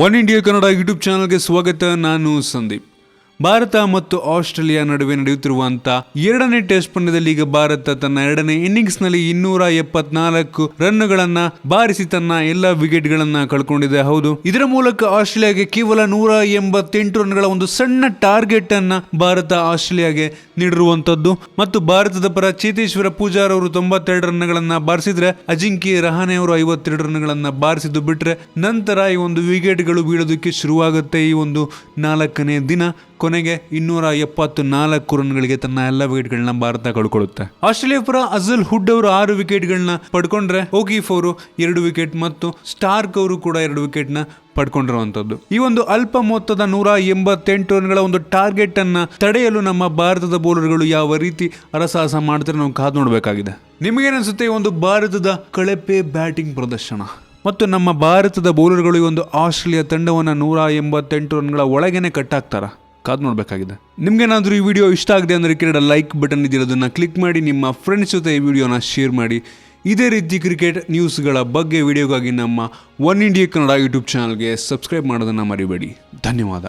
One India Kannada YouTube ಚಾನಲ್ಗೆ ಸ್ವಾಗತ. ನಾನು ಸಂದೀಪ್. ಭಾರತ ಮತ್ತು ಆಸ್ಟ್ರೇಲಿಯಾ ನಡುವೆ ನಡೆಯುತ್ತಿರುವಂತಹ ಎರಡನೇ ಟೆಸ್ಟ್ ಪಂದ್ಯದಲ್ಲಿ ಈಗ ಭಾರತ ತನ್ನ ಎರಡನೇ ಇನ್ನಿಂಗ್ಸ್ ನಲ್ಲಿ 274 ರನ್ಗಳನ್ನ ಬಾರಿಸಿ ತನ್ನ ಎಲ್ಲ ವಿಕೆಟ್ ಗಳನ್ನ ಕಳ್ಕೊಂಡಿದೆ. ಹೌದು, ಇದರ ಮೂಲಕ ಆಸ್ಟ್ರೇಲಿಯಾಗೆ ಕೇವಲ 188 ರನ್ಗಳ ಒಂದು ಸಣ್ಣ ಟಾರ್ಗೆಟ್ ಅನ್ನ ಭಾರತ ಆಸ್ಟ್ರೇಲಿಯಾಗೆ ನೀಡಿರುವಂತದ್ದು. ಮತ್ತು ಭಾರತದ ಪರ ಚೇತೇಶ್ವರ ಪೂಜಾರ್ ಅವರು 92 ರನ್ಗಳನ್ನ ಬಾರಿಸಿದ್ರೆ, ಅಜಿಂಕ್ಯ ರಹಾನೆ ಅವರು 52 ರನ್ಗಳನ್ನ ಬಾರಿಸಿದ್ದು ಬಿಟ್ರೆ ನಂತರ ಈ ಒಂದು ವಿಕೆಟ್ ಗಳು ಬೀಳೋದಕ್ಕೆ ಶುರುವಾಗುತ್ತೆ. ಈ ಒಂದು 4ನೇ ದಿನ ಕೊನೆಗೆ 274 ರನ್ಗಳಿಗೆ ತನ್ನ ಎಲ್ಲ ವಿಕೆಟ್ಗಳನ್ನ ಭಾರತ ಕಳ್ಕೊಳ್ಳುತ್ತೆ. ಆಸ್ಟ್ರೇಲಿಯಾ ಪರ ಅಜಲ್ ಹುಡ್ ಅವರು 6 ವಿಕೆಟ್ಗಳನ್ನ ಪಡ್ಕೊಂಡ್ರೆ, ಓಕೀಫ್ ಅವರು 2 ವಿಕೆಟ್ ಮತ್ತು ಸ್ಟಾರ್ಕ್ ಅವರು ಕೂಡ 2 ವಿಕೆಟ್ ನ ಪಡ್ಕೊಂಡಿರುವಂತದ್ದು. ಈ ಒಂದು ಅಲ್ಪ ಮೊತ್ತದ 188 ರನ್ಗಳ ಒಂದು ಟಾರ್ಗೆಟ್ ಅನ್ನ ತಡೆಯಲು ನಮ್ಮ ಭಾರತದ ಬೌಲರ್ಗಳು ಯಾವ ರೀತಿ ಹರಸಾಹಸ ಮಾಡ್ತಾರೆ ನಾವು ಕಾದು ನೋಡಬೇಕಾಗಿದೆ. ನಿಮಗೇನಿಸುತ್ತೆ ಈ ಒಂದು ಭಾರತದ ಕಳಪೆ ಬ್ಯಾಟಿಂಗ್ ಪ್ರದರ್ಶನ ಮತ್ತು ನಮ್ಮ ಭಾರತದ ಬೌಲರ್ಗಳು ಈ ಒಂದು ಆಸ್ಟ್ರೇಲಿಯಾ ತಂಡವನ್ನ 188 ರನ್ಗಳ ಒಳಗೇನೆ ಕಟ್ಟಾಕ್ತಾರ? ಕಾದು ನೋಡಬೇಕಾಗಿದೆ. ನಿಮ್ಗೇನಾದ್ರೂ ಈ ವಿಡಿಯೋ ಇಷ್ಟ ಆಗಿದೆ ಅಂದರೆ ಕೆಳಗಡೆ ಲೈಕ್ ಬಟನ್ ಇದೆಯಲ್ಲ, ಕ್ಲಿಕ್ ಮಾಡಿ ನಿಮ್ಮ ಫ್ರೆಂಡ್ಸ್ ಜೊತೆ ಈ ವಿಡಿಯೋನ ಶೇರ್ ಮಾಡಿ. ಇದೇ ರೀತಿ ಕ್ರಿಕೆಟ್ ನ್ಯೂಸ್ಗಳ ಬಗ್ಗೆ ವಿಡಿಯೋಗಾಗಿ ನಮ್ಮ ಒನ್ ಇಂಡಿಯಾ ಕನ್ನಡ ಯೂಟ್ಯೂಬ್ ಚಾನಲ್ಗೆ ಸಬ್ಸ್ಕ್ರೈಬ್ ಮಾಡೋದನ್ನು ಮರಿಬೇಡಿ. ಧನ್ಯವಾದ.